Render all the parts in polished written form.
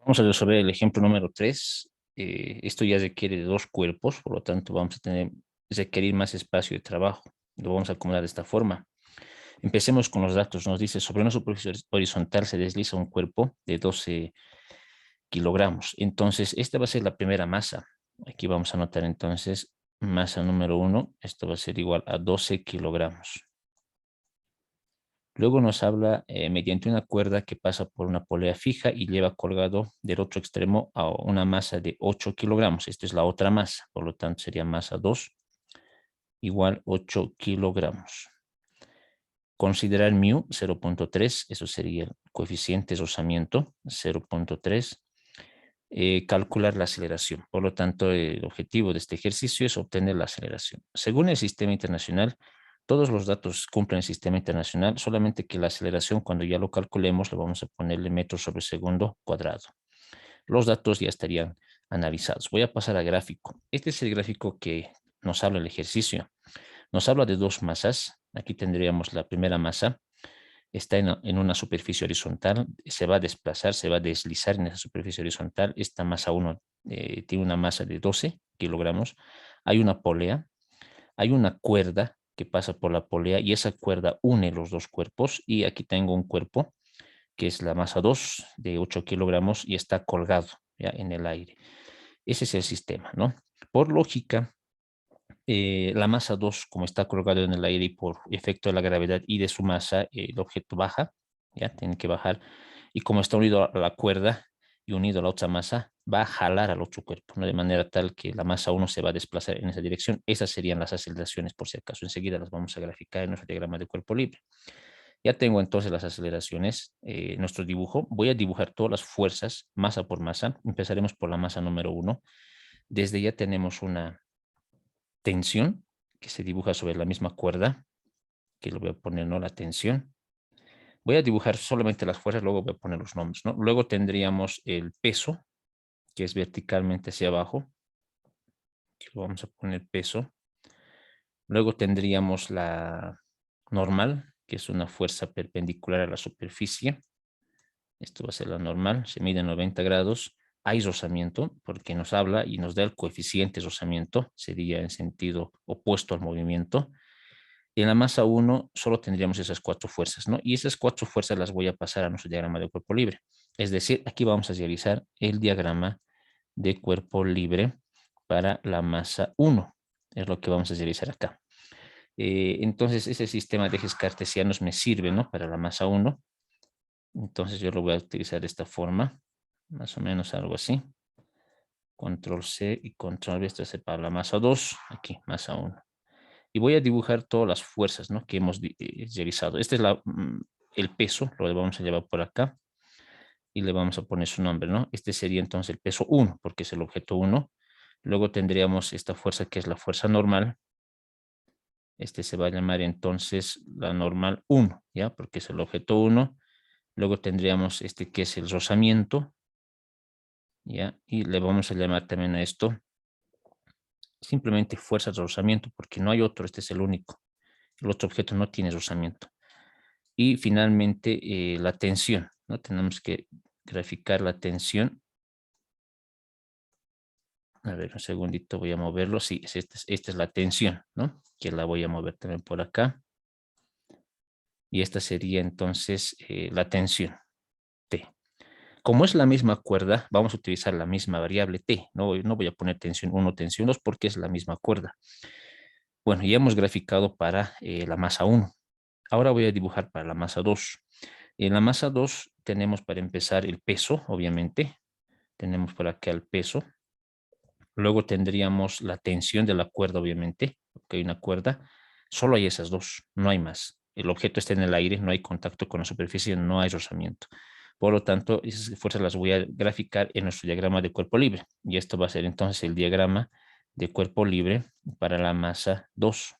Vamos a resolver el ejemplo número 3. Esto ya requiere de dos cuerpos, por lo tanto vamos a requerir más espacio de trabajo. Lo vamos a acomodar de esta forma. Empecemos con los datos. Nos dice, sobre una superficie horizontal se desliza un cuerpo de 12 kilogramos. Entonces, esta va a ser la primera masa. Aquí vamos a anotar entonces masa número 1. Esto va a ser igual a 12 kilogramos. Luego nos habla mediante una cuerda que pasa por una polea fija y lleva colgado del otro extremo a una masa de 8 kilogramos. Esta es la otra masa, por lo tanto sería masa 2 igual 8 kilogramos. Considerar mu 0.3, eso sería el coeficiente de rozamiento 0.3. Calcular la aceleración. Por lo tanto, el objetivo de este ejercicio es obtener la aceleración. Según el sistema internacional, todos los datos cumplen el sistema internacional, solamente que la aceleración, cuando ya lo calculemos, le vamos a ponerle metros sobre segundo cuadrado. Los datos ya estarían analizados. Voy a pasar a gráfico. Este es el gráfico que nos habla el ejercicio. Nos habla de dos masas. Aquí tendríamos la primera masa. Está en una superficie horizontal, se va a desplazar, se va a deslizar en esa superficie horizontal. Esta masa 1 tiene una masa de 12 kilogramos. Hay una polea, hay una cuerda que pasa por la polea y esa cuerda une los dos cuerpos. Y aquí tengo un cuerpo que es la masa 2 de 8 kilogramos y está colgado ya en el aire. Ese es el sistema, ¿no? Por lógica, la masa 2, como está colgado en el aire y por efecto de la gravedad y de su masa, el objeto baja, ya tiene que bajar, y como está unido a la cuerda y unido a la otra masa, va a jalar al otro cuerpo, ¿no? De manera tal que la masa 1 se va a desplazar en esa dirección. Esas serían las aceleraciones, por si acaso. Enseguida las vamos a graficar en nuestro diagrama de cuerpo libre. Ya tengo entonces las aceleraciones, nuestro dibujo. Voy a dibujar todas las fuerzas, masa por masa. Empezaremos por la masa número 1. Desde ya tenemos una tensión que se dibuja sobre la misma cuerda, que lo voy a poner, ¿no? La tensión. Voy a dibujar solamente las fuerzas, luego voy a poner los nombres, ¿no? Luego tendríamos el peso, que es verticalmente hacia abajo, que lo vamos a poner peso. Luego tendríamos la normal, que es una fuerza perpendicular a la superficie. Esto va a ser la normal, se mide en 90 grados. Hay rozamiento, porque nos habla y nos da el coeficiente de rozamiento, sería en sentido opuesto al movimiento. Y en la masa 1 solo tendríamos esas cuatro fuerzas, ¿no? Y esas cuatro fuerzas las voy a pasar a nuestro diagrama de cuerpo libre. Es decir, aquí vamos a realizar el diagrama de cuerpo libre para la masa 1. Es lo que vamos a realizar acá. Entonces, ese sistema de ejes cartesianos me sirve, ¿no? Para la masa 1. Entonces, yo lo voy a utilizar de esta forma, más o menos algo así. Control C y Control V, esto es para la masa 2. Aquí, masa 1. Y voy a dibujar todas las fuerzas, ¿no? Que hemos realizado. Este es el peso, lo vamos a llevar por acá y le vamos a poner su nombre, ¿no? Este sería entonces el peso 1, porque es el objeto 1. Luego tendríamos esta fuerza que es la fuerza normal. Este se va a llamar entonces la normal 1, ¿ya? Porque es el objeto 1. Luego tendríamos este que es el rozamiento, ¿ya? Y le vamos a llamar también a esto simplemente fuerza de rozamiento, porque no hay otro, este es el único. El otro objeto no tiene rozamiento. Y finalmente la tensión, ¿no? Tenemos que graficar la tensión. A ver, un segundito, voy a moverlo. Sí, esta es la tensión, ¿no? Que la voy a mover también por acá. Y esta sería entonces la tensión, T. Como es la misma cuerda, vamos a utilizar la misma variable T. No voy a poner tensión 1, tensión 2, porque es la misma cuerda. Bueno, ya hemos graficado para la masa 1. Ahora voy a dibujar para la masa 2. En la masa 2 tenemos para empezar el peso, obviamente. Tenemos por acá el peso. Luego tendríamos la tensión de la cuerda, obviamente, porque hay una cuerda. Solo hay esas dos, no hay más. El objeto está en el aire, no hay contacto con la superficie, no hay rozamiento. Por lo tanto, esas fuerzas las voy a graficar en nuestro diagrama de cuerpo libre. Y esto va a ser entonces el diagrama de cuerpo libre para la masa 2.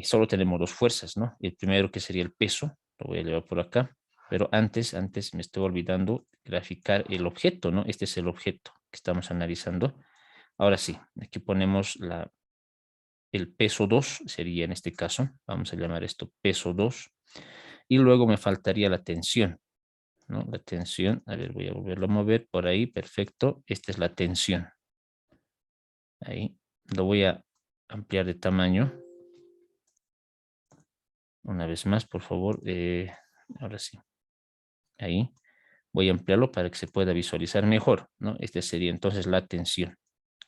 Solo tenemos dos fuerzas, ¿no? El primero que sería el peso, lo voy a llevar por acá, pero antes me estoy olvidando graficar el objeto, ¿no? Este es el objeto que estamos analizando. Ahora sí, aquí ponemos el peso 2, sería en este caso, vamos a llamar esto peso 2, y luego me faltaría la tensión. ¿no? La tensión, a ver, voy a volverlo a mover por ahí, perfecto. Esta es la tensión. Ahí, lo voy a ampliar de tamaño. Una vez más, por favor. Ahora sí. Ahí. Voy a ampliarlo para que se pueda visualizar mejor, ¿no? Este sería entonces la tensión.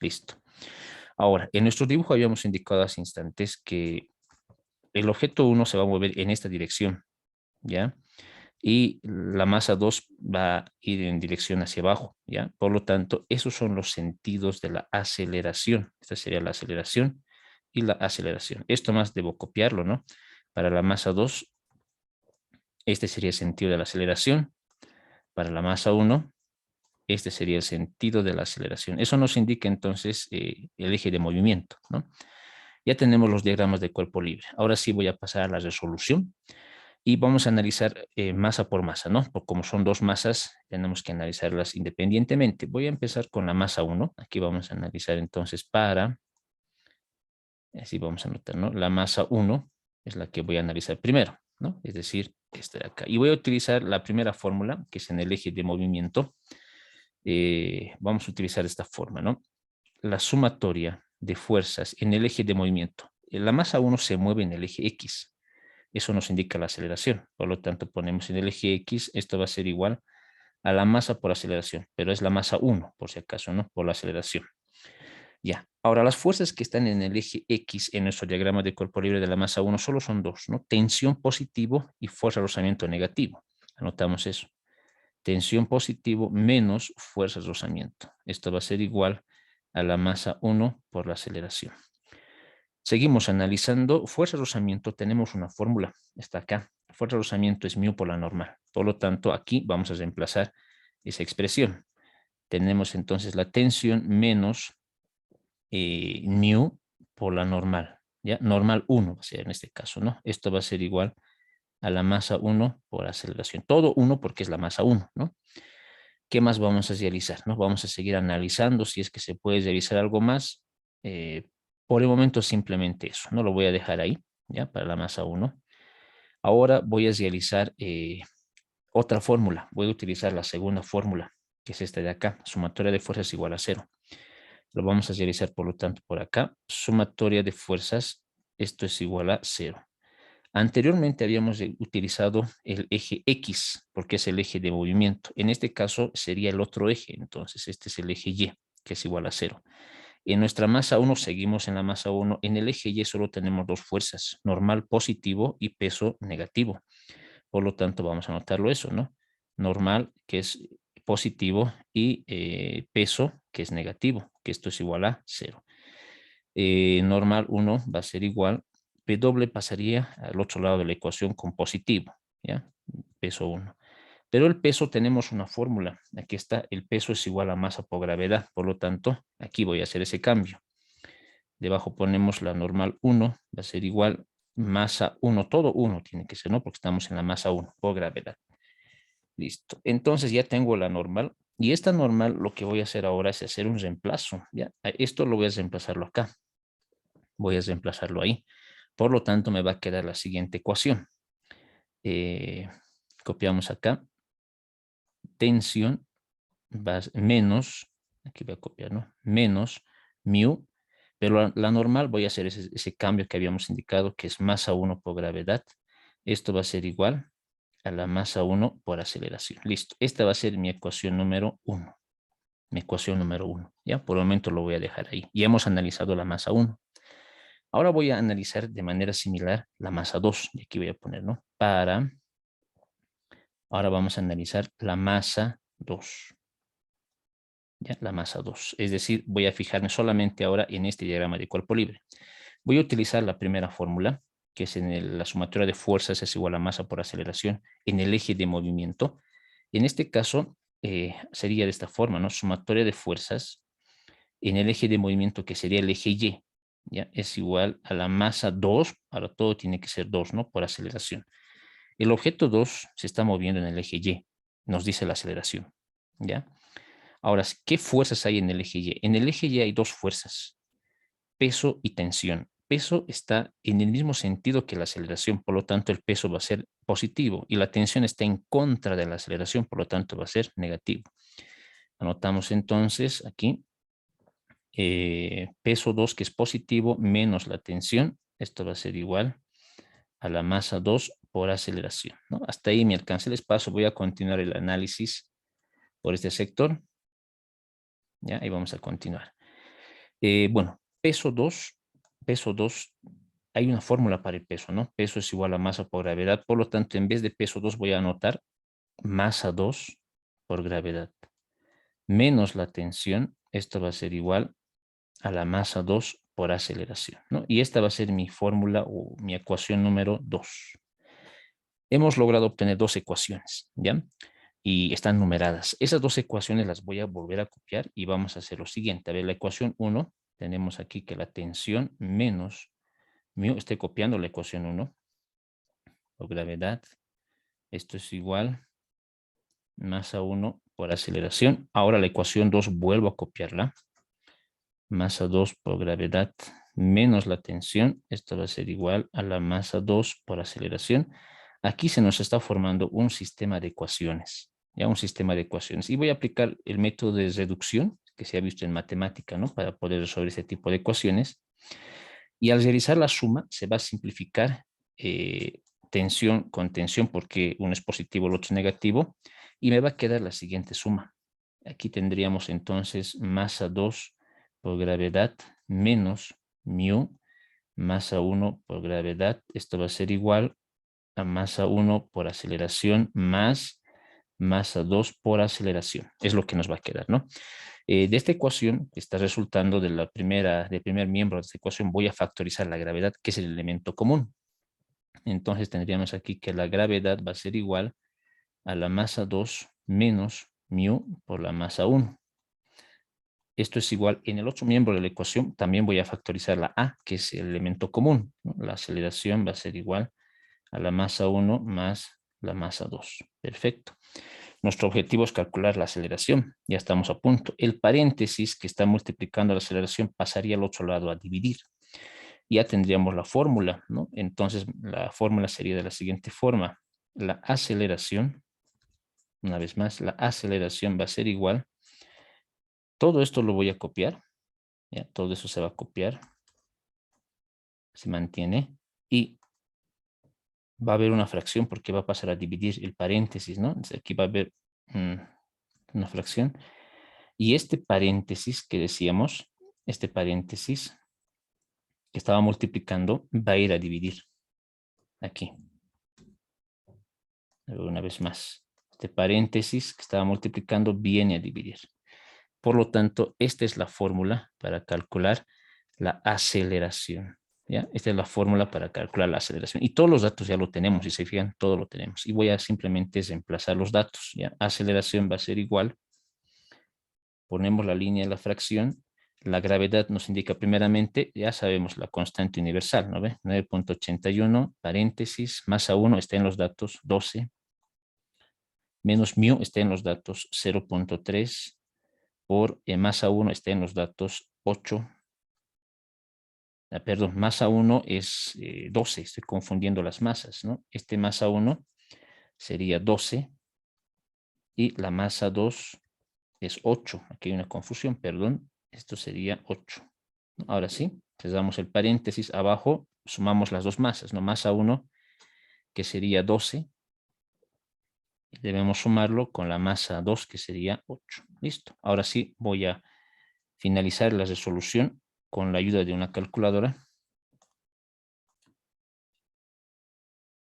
Listo. Ahora, en nuestro dibujo habíamos indicado hace instantes que el objeto 1 se va a mover en esta dirección, ¿ya? Y la masa 2 va a ir en dirección hacia abajo, ¿ya? Por lo tanto, esos son los sentidos de la aceleración. Esta sería la aceleración y la aceleración. Esto más debo copiarlo, ¿no? Para la masa 2, este sería el sentido de la aceleración. Para la masa 1, este sería el sentido de la aceleración. Eso nos indica entonces el eje de movimiento, ¿no? Ya tenemos los diagramas de cuerpo libre. Ahora sí voy a pasar a la resolución y vamos a analizar masa por masa, ¿no? Porque como son dos masas, tenemos que analizarlas independientemente. Voy a empezar con la masa 1. Aquí vamos a analizar entonces así vamos a anotar, ¿no? La masa 1 es la que voy a analizar primero, ¿no? Es decir, esta de acá. Y voy a utilizar la primera fórmula, que es en el eje de movimiento. Vamos a utilizar esta forma, ¿no? La sumatoria de fuerzas en el eje de movimiento. La masa 1 se mueve en el eje X. Eso nos indica la aceleración. Por lo tanto, ponemos en el eje X, esto va a ser igual a la masa por aceleración, pero es la masa 1, por si acaso, ¿no? Por la aceleración. Ya. Ahora, las fuerzas que están en el eje X en nuestro diagrama de cuerpo libre de la masa 1 solo son dos, ¿no? Tensión positivo y fuerza de rozamiento negativo. Anotamos eso. Tensión positivo menos fuerza de rozamiento. Esto va a ser igual a la masa 1 por la aceleración. Seguimos analizando. Fuerza de rozamiento, tenemos una fórmula. Está acá. Fuerza de rozamiento es μ por la normal. Por lo tanto, aquí vamos a reemplazar esa expresión. Tenemos entonces la tensión menos μ por la normal. ¿Ya? Normal 1 va a ser en este caso, ¿no? Esto va a ser igual a la masa 1 por aceleración. Todo 1 porque es la masa 1, ¿no? ¿Qué más vamos a realizar? ¿No? Vamos a seguir analizando si es que se puede realizar algo más. Por el momento simplemente eso. No lo voy a dejar ahí, ¿ya? Para la masa 1. Ahora voy a realizar otra fórmula. Voy a utilizar la segunda fórmula, que es esta de acá. Sumatoria de fuerzas igual a 0. Lo vamos a realizar, por lo tanto, por acá. Sumatoria de fuerzas, esto es igual a 0. Anteriormente habíamos utilizado el eje X, porque es el eje de movimiento. En este caso sería el otro eje, entonces este es el eje Y, que es igual a 0. En nuestra masa 1 seguimos en la masa 1. En el eje Y solo tenemos dos fuerzas, normal positivo y peso negativo. Por lo tanto, vamos a anotarlo eso, ¿no? Normal, que es positivo, y peso, que es negativo, que esto es igual a 0. Normal 1 va a ser igual, W pasaría al otro lado de la ecuación con positivo, ¿ya? Peso 1. Pero el peso tenemos una fórmula. Aquí está, el peso es igual a masa por gravedad. Por lo tanto, aquí voy a hacer ese cambio. Debajo ponemos la normal 1, va a ser igual masa 1, todo 1 tiene que ser, ¿no? Porque estamos en la masa 1 por gravedad. Listo. Entonces ya tengo la normal. Y esta normal lo que voy a hacer ahora es hacer un reemplazo, ¿ya? Esto lo voy a reemplazarlo acá. Voy a reemplazarlo ahí. Por lo tanto, me va a quedar la siguiente ecuación. Copiamos acá. Tensión menos, aquí voy a copiar, ¿no? Menos μ, pero la normal voy a hacer ese cambio que habíamos indicado, que es masa 1 por gravedad. Esto va a ser igual a la masa 1 por aceleración. Listo. Esta va a ser mi ecuación número 1. Mi ecuación número 1. ¿Ya? Por el momento lo voy a dejar ahí. Ya hemos analizado la masa 1. Ahora voy a analizar de manera similar la masa 2. Y aquí voy a poner, ¿no? Ahora vamos a analizar la masa 2. ¿Ya? La masa 2. Es decir, voy a fijarme solamente ahora en este diagrama de cuerpo libre. Voy a utilizar la primera fórmula, que es la sumatoria de fuerzas es igual a masa por aceleración en el eje de movimiento. En este caso, sería de esta forma, ¿no? Sumatoria de fuerzas en el eje de movimiento, que sería el eje Y, ¿ya? Es igual a la masa 2, ahora todo tiene que ser 2, ¿no? Por aceleración. El objeto 2 se está moviendo en el eje Y, nos dice la aceleración, ¿ya? Ahora, ¿qué fuerzas hay en el eje Y? En el eje Y hay dos fuerzas, peso y tensión. peso está en el mismo sentido que la aceleración, por lo tanto el peso va a ser positivo y la tensión está en contra de la aceleración, por lo tanto va a ser negativo. Anotamos entonces aquí peso 2 que es positivo menos la tensión, esto va a ser igual a la masa 2 por aceleración, ¿no? Hasta ahí me alcancé el espacio, voy a continuar el análisis por este sector, ¿ya? Y vamos a continuar. Bueno, peso 2, hay una fórmula para el peso, ¿no? Peso es igual a masa por gravedad, por lo tanto, en vez de peso 2 voy a anotar masa 2 por gravedad, menos la tensión, esto va a ser igual a la masa 2 por aceleración, ¿no? Y esta va a ser mi fórmula o mi ecuación número 2. Hemos logrado obtener dos ecuaciones, ¿ya? Y están numeradas. Esas dos ecuaciones las voy a volver a copiar y vamos a hacer lo siguiente. A ver, la ecuación 1, tenemos aquí que la tensión menos mu, estoy copiando la ecuación 1 por gravedad. Esto es igual masa 1 por aceleración. Ahora la ecuación 2 vuelvo a copiarla. Masa 2 por gravedad menos la tensión. Esto va a ser igual a la masa 2 por aceleración. Aquí se nos está formando un sistema de ecuaciones. Ya un sistema de ecuaciones. Y voy a aplicar el método de reducción que se ha visto en matemática, ¿no? Para poder resolver este tipo de ecuaciones. Y al realizar la suma se va a simplificar tensión con tensión porque uno es positivo, el otro es negativo. Y me va a quedar la siguiente suma. Aquí tendríamos entonces masa 2 por gravedad menos mu masa 1 por gravedad. Esto va a ser igual a masa 1 por aceleración más masa 2 por aceleración. Es lo que nos va a quedar, ¿no? De esta ecuación que está resultando del primer miembro de esta ecuación, voy a factorizar la gravedad, que es el elemento común. Entonces tendríamos aquí que la gravedad va a ser igual a la masa 2 menos mu por la masa 1. Esto es igual, en el otro miembro de la ecuación también voy a factorizar la A, que es el elemento común, ¿no? La aceleración va a ser igual a la masa 1 más la masa 2. Perfecto. Nuestro objetivo es calcular la aceleración. Ya estamos a punto. El paréntesis que está multiplicando la aceleración pasaría al otro lado a dividir. Ya tendríamos la fórmula, ¿no? Entonces la fórmula sería de la siguiente forma. La aceleración, una vez más, la aceleración va a ser igual. Todo esto lo voy a copiar. ¿Ya? Todo eso se va a copiar. Se mantiene. Y va a haber una fracción porque va a pasar a dividir el paréntesis, ¿no? Entonces aquí va a haber una fracción. Y este paréntesis que decíamos, este paréntesis que estaba multiplicando, va a ir a dividir. Aquí. Una vez más. Este paréntesis que estaba multiplicando viene a dividir. Por lo tanto, esta es la fórmula para calcular la aceleración. ¿Ya? Esta es la fórmula para calcular la aceleración. Y todos los datos ya lo tenemos, si se fijan, todo lo tenemos. Y voy a simplemente reemplazar los datos. ¿Ya? Aceleración va a ser igual. Ponemos la línea de la fracción. La gravedad nos indica primeramente, ya sabemos, la constante universal, ¿no ve? 9.81, paréntesis, masa 1 está en los datos 12, menos mu está en los datos 0.3, por masa 1 está en los datos 8. Perdón, masa 1 es 12, estoy confundiendo las masas, ¿no? Este masa 1 sería 12 y la masa 2 es 8. Aquí hay una confusión, perdón. Esto sería 8. Ahora sí, cerramos el paréntesis. Abajo sumamos las dos masas, ¿no? Masa 1, que sería 12. Debemos sumarlo con la masa 2, que sería 8. Listo. Ahora sí voy a finalizar la resolución con la ayuda de una calculadora.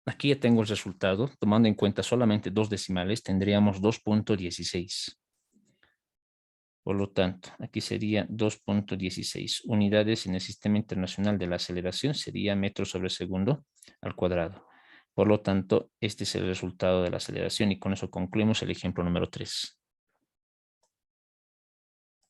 Aquí ya tengo el resultado. Tomando en cuenta solamente dos decimales, tendríamos 2.16. Por lo tanto, aquí sería 2.16 unidades en el Sistema Internacional de la Aceleración, sería metros sobre segundo al cuadrado. Por lo tanto, este es el resultado de la aceleración y con eso concluimos el ejemplo número 3.